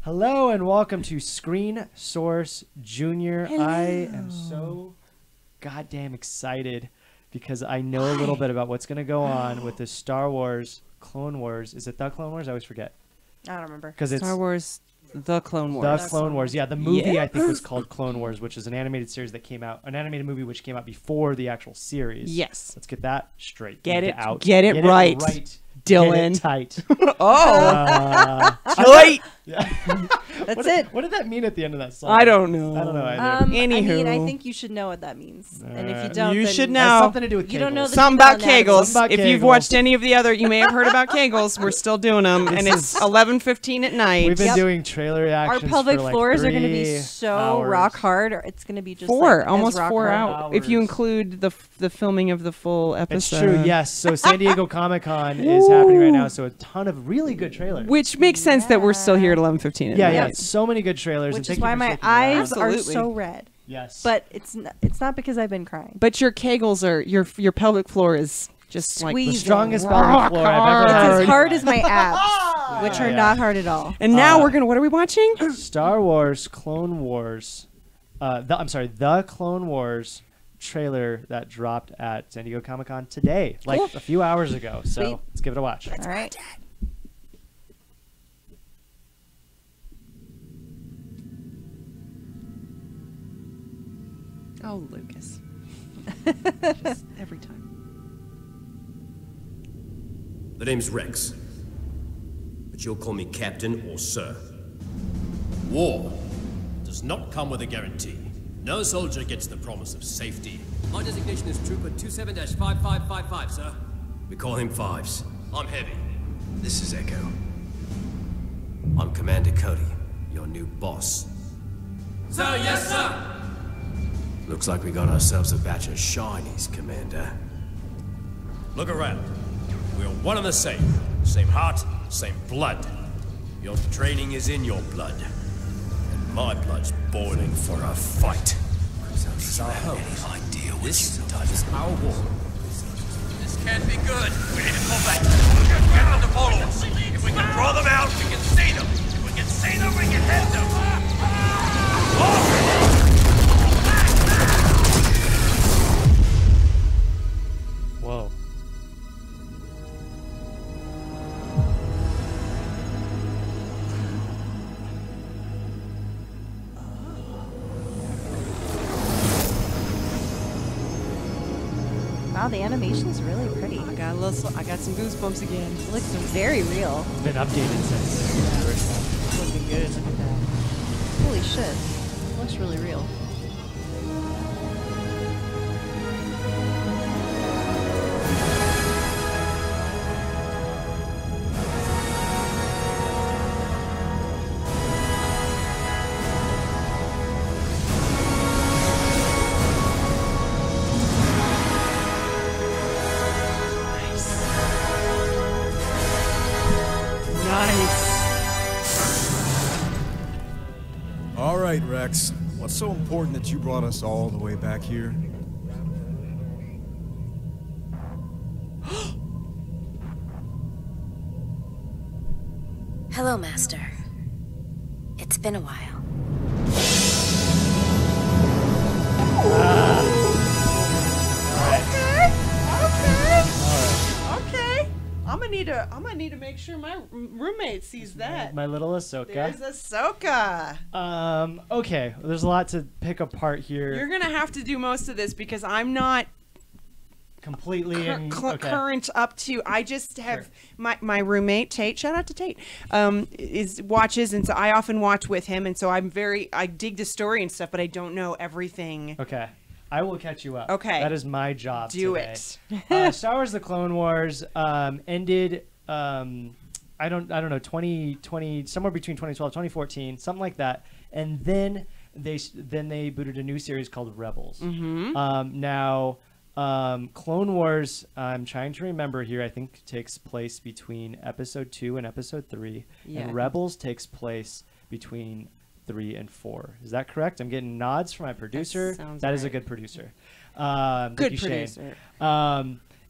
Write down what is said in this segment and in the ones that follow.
Hello and welcome to Screen Source Junior. Hello. I am so goddamn excited because I know a little bit about what's going to go on with the Star Wars Clone Wars. Is it The Clone Wars? I always forget. I don't remember. Because it's Star Wars, The Clone Wars. The Clone Wars. Yeah, the movie Yeah. I think was called Clone Wars, which is an animated series that came out, an animated movie which came out before the actual series. Yes. Let's get that straight. Get it out. get it right. Dylan. Get it tight. Oh, Tight. That's it. What did that mean at the end of that song? I don't know. I don't know either. I mean, I Anywho. think you should know what that means. And if you don't, You then should It know. has something to do with You don't know Kegels. the Something about female anatomy. Kegels. Something about If you've Kegels. watched any of the other, you may have heard about Kegels. We're still doing them, and it's 11:15 at night. We've been Yep. doing trailer Our reactions pelvic for like floors are going to be 3 so hours. rock hard, or it's going to be just Four, like, almost as rock 4 hard. hours. If you Hours. include the filming of the full It's episode. true, yes. So San Diego Comic-Con is happening right now, so a ton of really good trailers. Which makes sense that we're still here at 11:15 at yeah, night. yeah, so many good trailers. and Which thank is you why for my sticking around. eyes are Absolutely. so red. Yes. But it's not because I've been crying. But your Kegels are your pelvic floor is just the Squeezing. strongest Rock pelvic floor I've ever hard. It's had. as hard as my abs, which are Yeah. not hard at all. And now we're gonna. What are we watching? Star Wars Clone Wars. The Clone Wars trailer that dropped at San Diego Comic-Con today, like Cool. a few hours ago. So Sweet. let's give it a watch. All right. Oh, Lucas. Just every time. The name's Rex. But you'll call me Captain or Sir. War does not come with a guarantee. No soldier gets the promise of safety. My designation is Trooper 27-5555, sir. We call him Fives. I'm Heavy. This is Echo. I'm Commander Cody, your new boss. Sir, yes, sir! Looks like we got ourselves a batch of shinies, Commander. Look around. We're one and the same. Same heart, same blood. Your training is in your blood. And my blood's boiling for a fight. This is our home. Any idea this is our war. This can't be good. We need to pull back. Get them to follow us. If we can draw them out, we can see them. If we can see them, we can hit them. Whoa. Wow, the animation is really pretty. I got some goosebumps again. It looks very real. It's been updated since the original. Looking good. Look at that. Holy shit. It looks really real. All right, Rex. What's so important that you brought us all the way back here? Hello, Master. It's been a while. Okay. I'm gonna need to make sure my roommate sees that. My little Ahsoka. There's Ahsoka. Okay, there's a lot to pick apart here. You're gonna have to do most of this because I'm not completely in, okay. current up to. I just have my roommate Tate. Shout out to Tate. Is watches, and so I often watch with him, and so I dig the story and stuff, but I don't know everything. Okay. I will catch you up. Okay. That is my job Do today. it. Star Wars: The Clone Wars ended. I don't know, 2020, somewhere between 2012, 2014, something like that, and then they booted a new series called Rebels. Mm-hmm. Now, Clone Wars, I'm trying to remember here, I think takes place between episode 2 and episode 3, Yeah. and Rebels takes place between 3 and 4. Is that correct? I'm getting nods from my producer. sounds That is a right. good producer. Good Thank you, Shane. producer.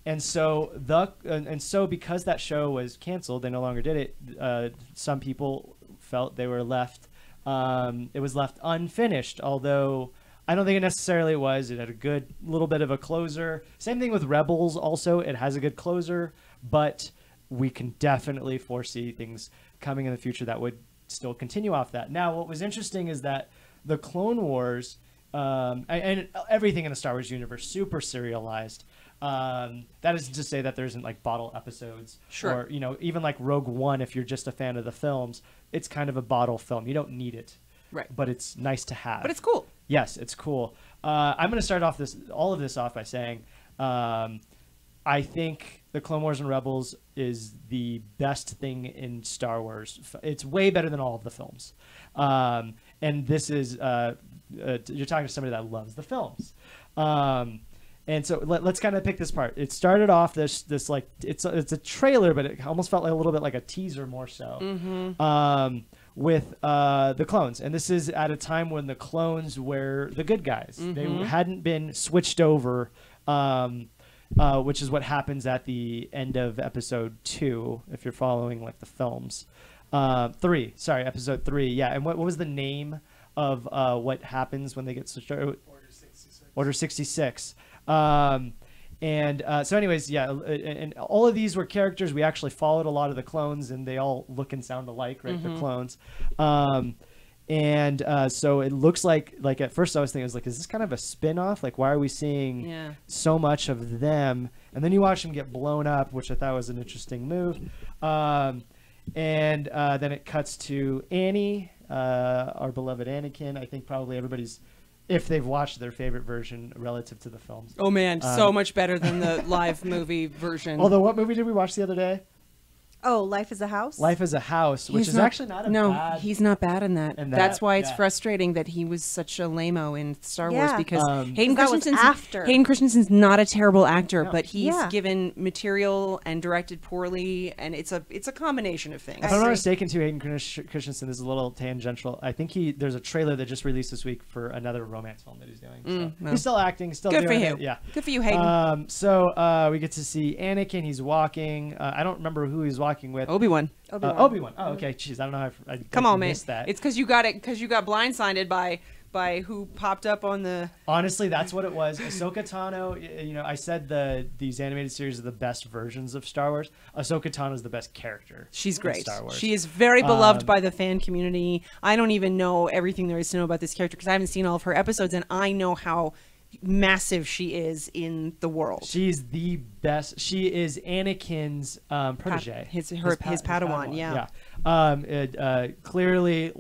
And so because that show was canceled, they no longer did it. Some people felt they were left. It was left unfinished, although I don't think it necessarily was. It had a good little bit of a closer. Same thing with Rebels. Also, it has a good closer, but we can definitely foresee things coming in the future that would still continue off that. Now, what was interesting is that the Clone Wars and everything in the Star Wars universe super serialized. That is to say that there isn't like bottle episodes, Sure. or even like Rogue One. If you're just a fan of the films, it's kind of a bottle film. You don't need it, Right. But it's nice to have. But it's cool. Yes, it's cool. I'm going to start off all of this off by saying, I think the Clone Wars and Rebels is the best thing in Star Wars. It's way better than all of the films. And this is you're talking to somebody that loves the films. And so let's kind of pick this part. It started off this like it's a trailer, but it almost felt like a little bit like a teaser more so. With the clones, and this is at a time when the clones were the good guys. They hadn't been switched over, which is what happens at the end of episode 2, if you're following like the films. 3, sorry, episode 3. Yeah, and what was the name of what happens when they get switched over? Order 66. So anyways, yeah, and all of these were characters. We actually followed a lot of the clones, and they all look and sound alike, right? The clones. So it looks like at first I was thinking, is this kind of a spin-off? Like, why are we seeing so much of them? And then you watch them get blown up, which I thought was an interesting move. Then it cuts to Annie, our beloved Anakin. I think probably everybody's, if they've watched, their favorite version relative to the films. Oh man, so much better than the live movie version. Although, what movie did we watch the other day? Oh, Life is a House? Life is a House, which is actually not a bad... he's not bad in that. That's why it's yeah. frustrating that he was such a lame-o in Star Wars, Yeah. because Hayden Christensen's not a terrible actor, No. but he's Yeah. given material and directed poorly, and it's a combination of things. If I'm not mistaken, too, Hayden Christensen is a little tangential. I think there's a trailer that just released this week for another romance film that he's doing. So well. he's still acting, still Good for doing you. it. Yeah. Good for you, Hayden. So we get to see Anakin. He's walking. I don't remember who he's walking with. Obi-Wan. Obi-Wan. Oh, okay. Jeez, I don't know how I Come on, man. missed that. It's because you got blindsided by who popped up on the... Honestly, that's what it was. Ahsoka Tano, I said these animated series are the best versions of Star Wars. Ahsoka Tano is the best character. She's in great. Star Wars. She is very beloved by the fan community. I don't even know everything there is to know about this character because I haven't seen all of her episodes, and I know how massive she is in the world. She's the best. She is Anakin's protege. His Padawan, yeah. Clearly,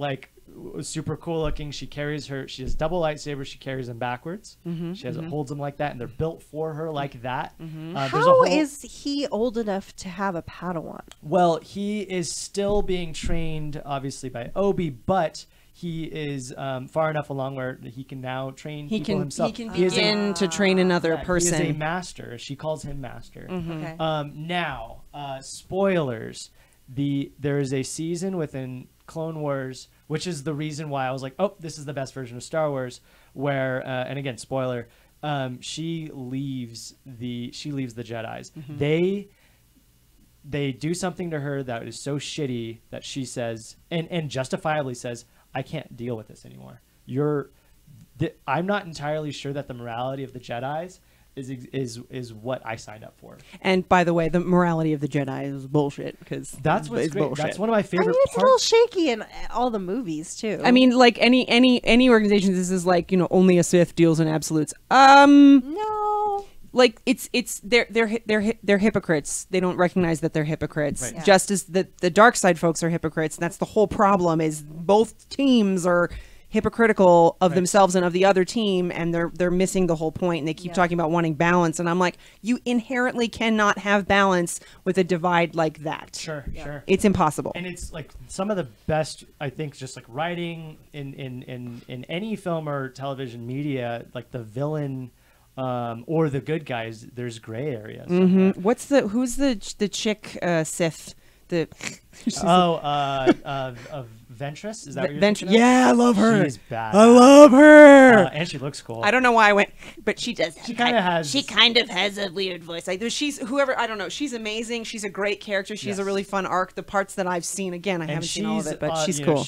super cool looking. She has double lightsabers. She carries them backwards. She holds them like that, and they're built for her like that. How is he old enough to have a Padawan? Well, he is still being trained, obviously, by Obi, but he is far enough along where he can now train people himself. He can begin to train another person. He is a master. She calls him master. Okay. Now, spoilers. There is a season within Clone Wars, which is the reason why I was like, oh, this is the best version of Star Wars, where, and again, spoiler, she leaves the Jedis. They do something to her that is so shitty that she says, and justifiably says, I can't deal with this anymore. I'm not entirely sure that the morality of the Jedis is what I signed up for. And by the way, the morality of the Jedi is bullshit because That's what's great. bullshit. That's one of my favorite It's a little parts. shaky in all the movies too. I mean, like any organization, this is like only a Sith deals in absolutes. no. Like they're hypocrites. They don't recognize that they're hypocrites. Right. Yeah. Just as the dark side folks are hypocrites. And that's the whole problem. Is both teams are hypocritical of themselves and of the other team, and they're missing the whole point. And they keep talking about wanting balance. And I'm like, you inherently cannot have balance with a divide like that. Sure. It's impossible. And it's like some of the best, I think, just like writing in any film or television media, like the villain or the good guys, there's gray areas. Who's the chick Sith? Ventress, is that what you're Ventress. thinking of? Yeah, I love her. She's bad. I love her. And she looks cool. I don't know why I went, but she does. She kind of has. She kind of has a weird voice. Like she's whoever, I don't know. She's amazing. She's a great character. She's a Yes. really fun arc. The parts that I've seen, again, I haven't seen all of it, but she's you cool. know,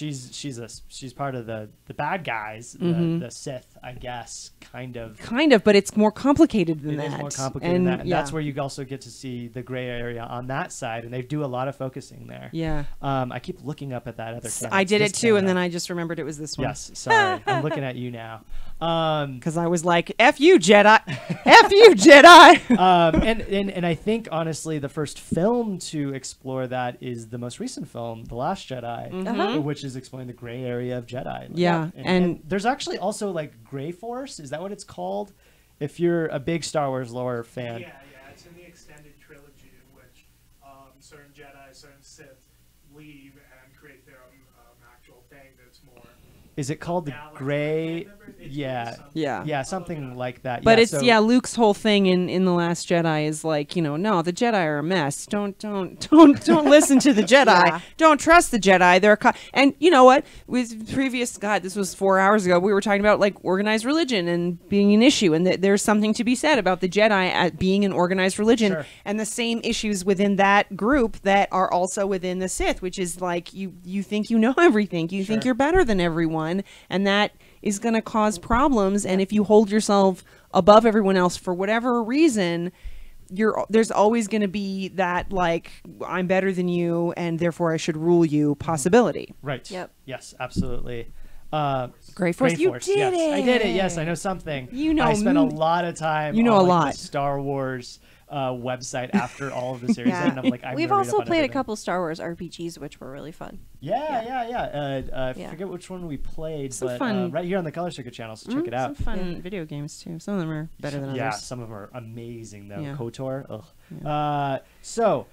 she's part of the bad guys, Mm-hmm. the Sith, I guess, kind of. Kind of, but it's more complicated than It that. is more complicated than that, and yeah. that's where you also get to see the gray area on that side, and they do a lot of focusing there. Yeah. I keep looking up at that other camera. I It's did this it too, and camera. then I just remembered it was this one. Yes, sorry, I'm looking at you now. Because I was like, F you, Jedi. F you, Jedi. And I think honestly, the first film to explore that is the most recent film, The Last Jedi, which is exploring the gray area of Jedi. Like, Yeah, and there's actually also like Gray Force. Is that what it's called? If you're a big Star Wars lore fan, Yeah, it's in the extended trilogy in which certain Jedi, certain Sith leave and create their own actual thing that's more. is it called the Galaxy? Gray? It's really Yeah, something. Yeah. something like that. But yeah, it's so- Luke's whole thing in The Last Jedi is like, no, the Jedi are a mess. Don't listen to the Jedi. Yeah. Don't trust the Jedi. They're and you know what? With previous, God, this was 4 hours ago. We were talking about like organized religion and being an issue, and there's something to be said about the Jedi at being an organized religion, Sure. and the same issues within that group that are also within the Sith, which is like you think you know everything, you think you're better than everyone, and that is going to cause problems. And if you hold yourself above everyone else for whatever reason, there's always going to be that like I'm better than you and therefore I should rule you possibility. right. Yep. Yes, absolutely. Gray Force, you did yes. it. I did it. Yes, I know something. You know I spent a me. lot of time. You know on, a like, lot. The Star Wars website after all of the series, Yeah. and I'm like, We've also played a couple Star Wars RPGs, which were really fun. Yeah. I Yeah. forget which one we played, Some but fun- right here on the Color Circuit channel, so check it out. Some fun video games too. Some of them are better than Yeah, others. some of them are amazing though. Yeah. KOTOR. Ugh. So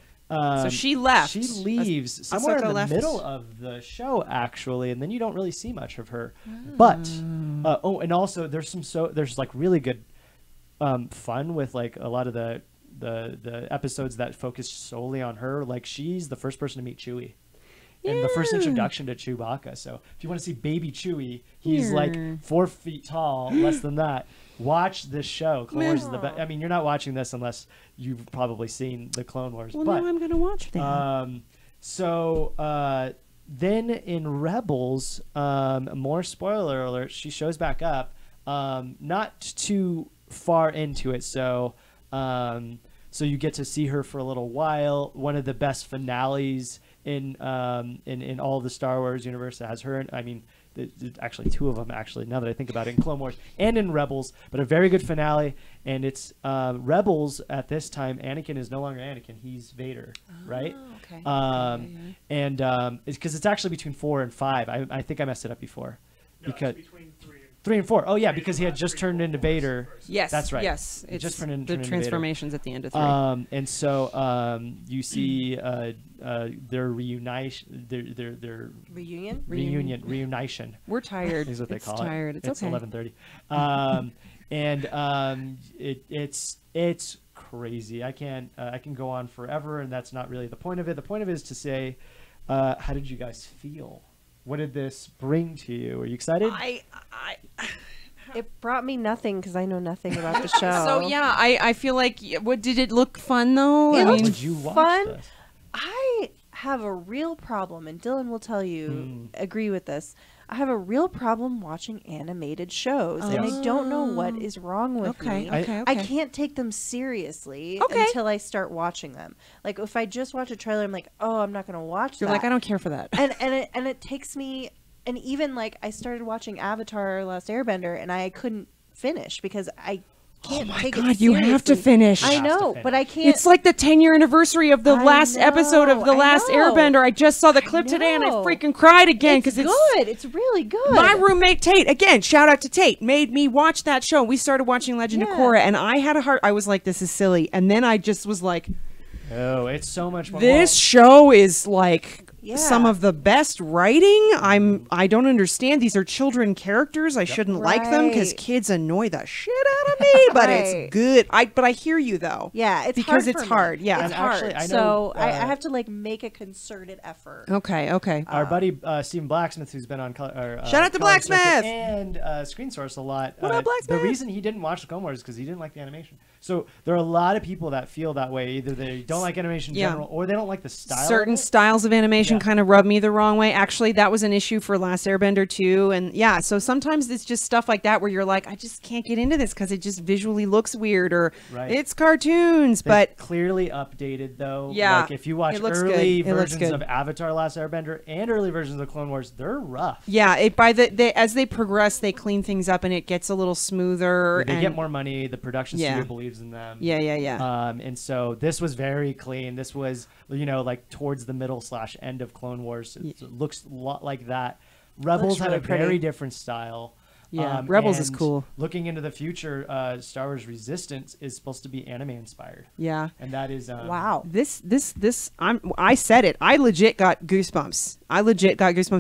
she left. She leaves somewhere in Ahsoka the left. middle of the show, actually, and then you don't really see much of her. Ah. But and also there's there's like really good fun with like a lot of the episodes that focus solely on her. Like she's the first person to meet Chewie. And the first introduction to Chewbacca. So if you want to see baby Chewie, he's like 4 feet tall, less than that. Watch this show. Clone Wars is the best. I mean, you're not watching this unless you've probably seen the Clone Wars. Well, but now I'm going to watch that. then in Rebels, more spoiler alert, she shows back up. Not too far into it, so you get to see her for a little while. One of the best finales in all the Star Wars universe that has her. I mean, actually two of them. Actually, now that I think about it, in Clone Wars and in Rebels, but a very good finale. And it's Rebels at this time. Anakin is no longer Anakin; he's Vader, right? Okay. And it's because it's actually between 4 and 5. I think I messed it up before, No, because it's between 3 and 3 and 4. Oh yeah, 3 because he had just 3, turned 4, into 4 is Vader. first. Yes. That's right. Yes. He It's just turned the into Vader. transformations at the end of 3. And so you see their reunition, their Reunion? reunition. We're tired. Is what they it's call tired. it. It's okay. 11:30. It's crazy. I can go on forever, and that's not really the point of it. The point of it is to say, how did you guys feel? What did this bring to you? Are you excited? It brought me nothing because I know nothing about the show. So yeah, I feel like what did it look fun though? It I looked mean, Did you watch fun. this? I have a real problem, and Dylan will tell you, agree with this. I have a real problem watching animated shows, and I don't know what is wrong with okay, me. okay, I okay. can't take them seriously Okay. until I start watching them. Like if I just watch a trailer, I'm like, oh, I'm not going to watch You're that. like, I don't care for that. and it takes me, and even like I started watching Avatar: Last Airbender, and I couldn't finish because I can't take it God, you have to seriously. finish. I Has to know, but I finish. can't. It's like the 10-year anniversary of the I last episode of The know, I Last know. Airbender. I just saw the clip today and I know. freaking cried again it's because good. It's really good. My roommate Tate, again, shout out to Tate, made me watch that show. We started watching Legend of Yeah. Korra, and I had a heart. I was like, this is silly. And then I just was like, Oh, it's so much more. this show is like some of the best writing. I don't understand. These are children characters. I shouldn't like them because kids annoy the shit out of me. But it's good. But I hear you though. Yeah, it's because hard it's for hard. me. Yeah, it's actually, hard. I know, So I have to like make a concerted effort. Okay. Our buddy Stephen Blacksmith, who's been on Shout out to Blacksmith! and Screen Source a lot. What up, Blacksmith? The reason he didn't watch the Clone Wars is because he didn't like the animation. So there are a lot of people that feel that way. Either they don't like animation in general, or they don't like the style. Certain of it. styles of animation kind of rub me the wrong way. Actually, that was an issue for Last Airbender too. And yeah, so sometimes it's just stuff like that where you're like, I just can't get into this because it just visually looks weird or it's cartoons. They've but clearly updated though. Yeah, like if you watch it looks early good. It looks versions good. of Avatar: Last Airbender and early versions of Clone Wars, they're rough. Yeah, as they progress, they clean things up and it gets a little smoother. They and get more money. The production studio believes in them. Yeah. And so this was very clean. This was, like towards the middle / end of Clone Wars. It looks a lot like that. Rebels had really a very pretty. different style. Yeah, Rebels is and cool. Looking into the future, Star Wars Resistance is supposed to be anime inspired. Yeah. And that is wow. I said it. I legit got goosebumps.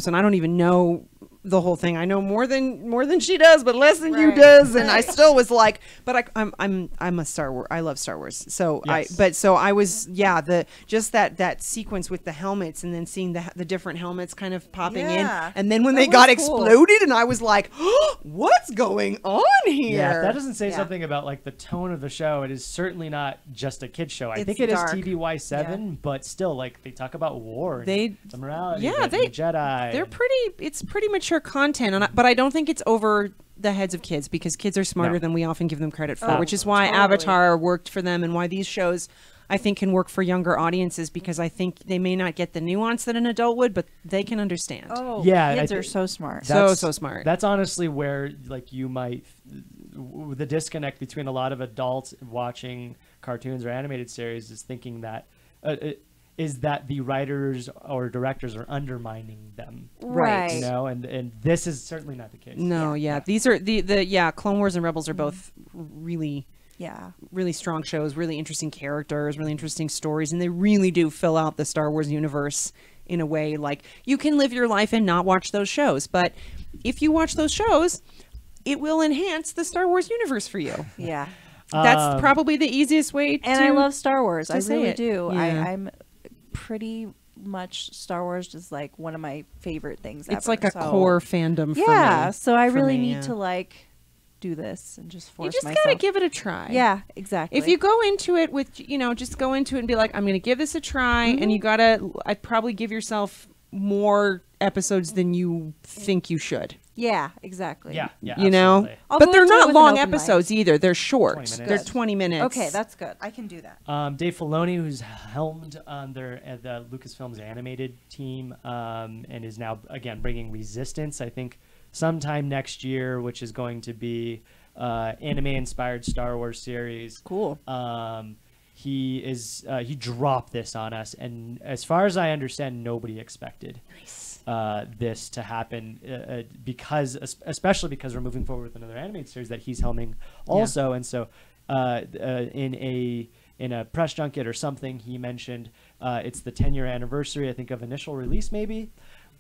And I don't even know the whole thing. I know more than she does, but less than you does. And I still was like, but I'm a Star Wars. I love Star Wars. So I was that sequence with the helmets and then seeing the different helmets kind of popping in, and then when they got exploded, and I was like, oh, what's going on here? Yeah, if that doesn't say something about like the tone of the show, it is certainly not just a kid's show. I think it dark. is TVY7, but still, like they talk about war, and the morality, the Jedi. It's pretty mature content, but I don't think it's over the heads of kids because kids are smarter than we often give them credit for, which is why Avatar worked for them and why these shows I think can work for younger audiences because I think they may not get the nuance that an adult would, but they can understand. Oh, yeah, kids are so smart. So smart. That's honestly where like you might the disconnect between a lot of adults watching cartoons or animated series is thinking that is that the writers or directors are undermining them, right? And this is certainly not the case. No, these are the Clone Wars and Rebels are both really strong shows, really interesting characters, really interesting stories, and they really do fill out the Star Wars universe in a way like you can live your life and not watch those shows, but if you watch those shows, it will enhance the Star Wars universe for you. Yeah. That's probably the easiest way to. And I love Star Wars. I really do. Yeah. I'm pretty much Star Wars is like one of my favorite things it's ever, like a core fandom for me. Yeah, so I really need to like do this and just force myself. You just gotta give it a try. Yeah, exactly. If you go into it with, just go into it and be like, I'm gonna give this a try, and I'd probably give yourself more episodes than you think you should. Yeah, exactly. Yeah, but they're not long episodes either. They're short. 20 minutes. They're 20 minutes. Okay, that's good. I can do that. Dave Filoni, who's helmed the Lucasfilm's animated team, and is now again bringing Resistance, I think, sometime next year, which is going to be anime-inspired Star Wars series. Cool. He dropped this on us, and as far as I understand, nobody expected this to happen especially because we're moving forward with another animated series that he's helming also, and so in a press junket or something, he mentioned it's the 10-year anniversary, I think, of initial release, maybe,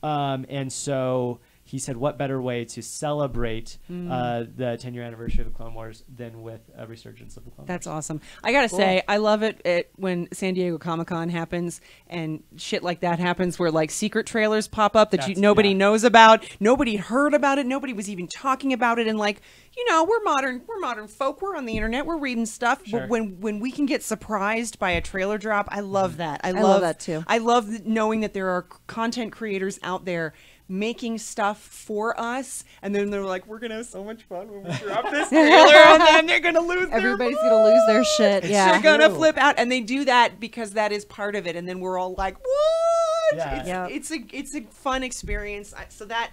and so he said, what better way to celebrate the 10-year anniversary of the Clone Wars than with a resurgence of the Clone Wars? That's awesome. I gotta say, I love it when San Diego Comic-Con happens and shit like that happens where like secret trailers pop up that nobody knows about. Nobody heard about it. Nobody was even talking about it. And like, we're modern folk. We're on the internet. We're reading stuff. Sure. But when we can get surprised by a trailer drop, I love that. I love that too. I love knowing that there are content creators out there making stuff for us, and then they're like, we're gonna have so much fun when we drop this trailer, and then they're gonna lose everybody's gonna lose their shit. They're gonna flip out, and they do that because that is part of it, and then we're all like, what? Yeah. It's a fun experience. So that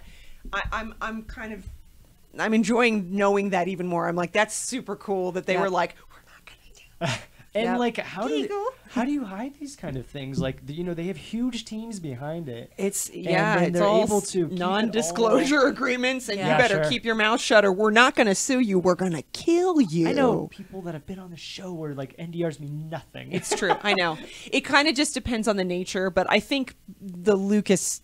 I'm enjoying knowing that even more. I'm like, that's super cool that they were like, we're not gonna do that. And Yep. like, how do you hide these kind of things? Like, they have huge teams behind it. It's then it's they're all able to keep it non-disclosure agreements, and Yeah. you better sure. keep your mouth shut, or we're not going to sue you. We're going to kill you. I know people that have been on the show where like NDRs mean nothing. It's true. I know. It kind of just depends on the nature, but I think the Lucasfilm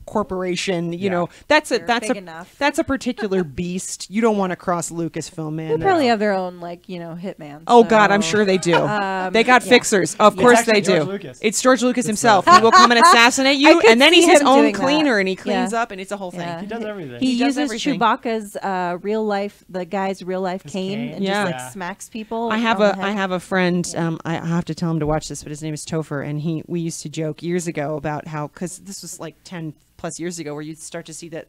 Corporation, you know, that's They're big enough. that's a particular beast. You don't want to cross Lucasfilm, man. They probably have their own, like, hitman. Oh God, I'm so- sure they do. They got fixers. Of course they actually do. George Lucas. It's George Lucas himself. He will come and assassinate you, could and then see he's his him own doing that. cleaner, and he cleans Yeah. up, and it's a whole thing. Yeah. He does everything. He He does uses everything. Chewbacca's the guy's real life His cane, cane? and Yeah. just Yeah. like smacks people. I have on the I head. have a friend. I have to tell him to watch this, but his name is Topher, and we used to joke years ago about how, because this was like 10 plus years ago, where you'd start to see that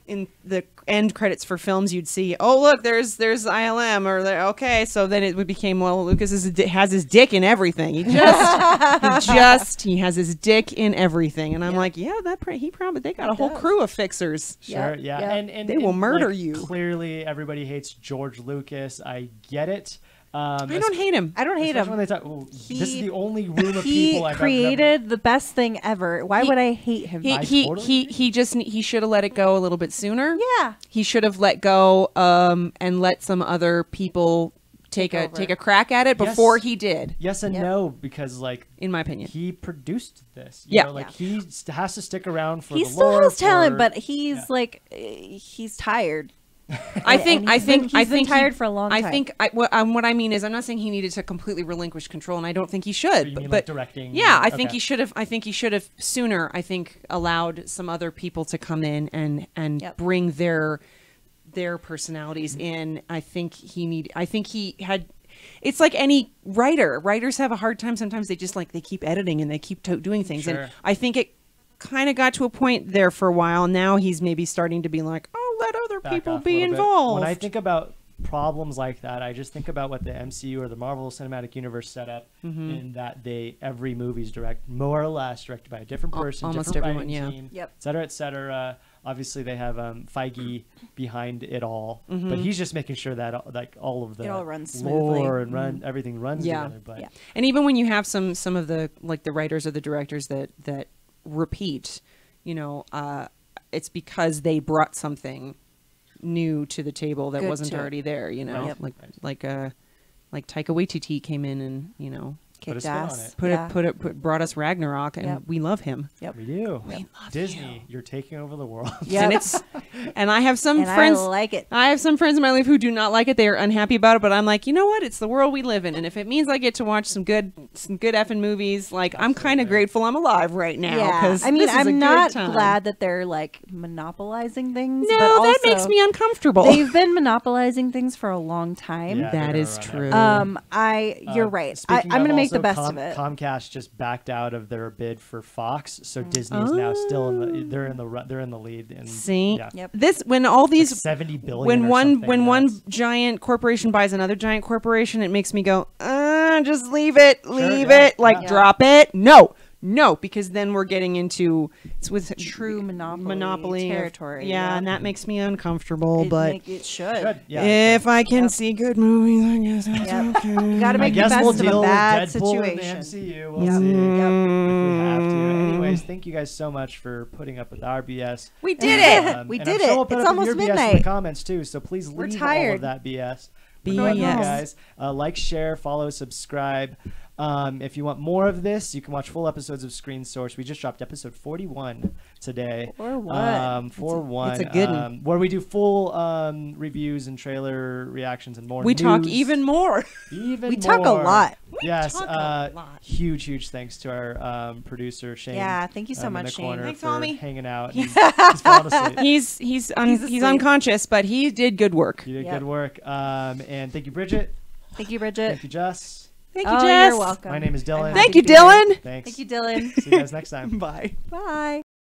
in the end credits for films, you'd see, oh look, there's ILM, or okay, so then it became, well, Lucas has his dick in everything. He has his dick in everything, and I'm like, yeah, he probably they got a whole does. crew of fixers. Sure, Yep, yeah. yep. And They will murder like, you. Clearly, everybody hates George Lucas. I get it. I don't hate him. I don't hate Especially him. when they talk, this is He- the only room of He people I've ever created the best thing ever. Why would I hate him? I totally He should have let it go a little bit sooner. Yeah. He should have let go and let some other people take over. a crack at it Yes. before he did, Yes and Yep. no, because like in my opinion. he produced this. Yeah. Like he has to stick around for He the still lore, has talent, for- but he's yeah. like he's tired. I think he's been tired for a long I time. think what I mean is, I'm not saying he needed to completely relinquish control, and I don't think he should. You But, mean, but like, directing? yeah, I think Okay. he should have. I think he should have sooner. I think allowed some other people to come in and Yep. bring their personalities in. I think he had. It's like any writer. Writers have a hard time sometimes. They just they keep editing and they keep doing things. Sure. And I think it kind of got to a point there for a while. Now he's maybe starting to be like, oh, let other Back people off a be little bit. involved. When I think about problems like that, I just think about what the MCU or the Marvel Cinematic Universe set up, Mm-hmm. in that every movie's more or less directed by a different person, almost different everyone, writing yeah. team, Yep. et cetera, et cetera. Obviously, they have Feige behind it all, Mm-hmm. but he's just making sure that all of the It all runs lore smoothly. and everything runs Yeah. together. But Yeah. And even when you have some of the the writers or the directors that repeat, it's because they brought something new to the table that Good wasn't to it. already there. Right. Like Taika Waititi came in and Put a Kicked spin on ass. it. brought us Ragnarok, and Yep. we love him. Yep. we do. love Disney, you're taking over the world. Yep. And I have some And friends. I like it. I have some friends in my life who do not like it. They are unhappy about it, but I'm like, you know what? It's the world we live in, and if it means I get to watch some good effing movies, I'm kind of grateful I'm alive right now. Yeah. 'cause I mean, this is a I'm good not time. glad that they're monopolizing things. No, but that makes also me uncomfortable. They've been monopolizing things for a long time. Yeah, That they're is gonna true. run You're right. Speaking I'm of, going to make the also, best of it. Comcast just backed out of their bid for Fox, so Disney is now still in the they're in the lead. And See, yeah. Yep. this when all these $70 billion. when or one something when one nuts. giant corporation buys another giant corporation, it makes me go, just leave it, yeah, yeah. drop it. No, because then we're getting into with True monopoly of- territory, yeah, yeah. and that makes me uncomfortable. But It should. Good, yeah. if I can see good movies, I guess that's Yep. okay. You got to I make the guess best we'll of a deal with bad Deadpool situation. in the MCU. We'll Yep. see Yep. if we have to. Anyways, thank you guys so much for putting up with our BS. We did it. We and did I'm sure it. we'll put It's up with almost your BS in midnight. the comments too. So please We're leave all tired. of that BS. BS. We're going home, guys. Like, share, follow, subscribe. If you want more of this, you can watch full episodes of Screen Source. We just dropped episode 41 today. 41. 41. It's a good one. Where we do full reviews and trailer reactions and more. We talk news. even more. Even We talk a more. lot. Yes, talk a lot. huge thanks to our producer Shane. Yeah, thank you so in much, the Shane. corner Thanks, for Homie. hanging out. And he's falling asleep. He's asleep. unconscious, but he did good work. You did Yep. good work. And thank you, Bridget. Thank you, Bridget. Thank you, Jess. Thank you, Oh, Jess. you're welcome. My name is Dylan. Thank you, Happy to be here. Dylan. Thanks. Thank you, Dylan. See you guys next time. Bye. Bye.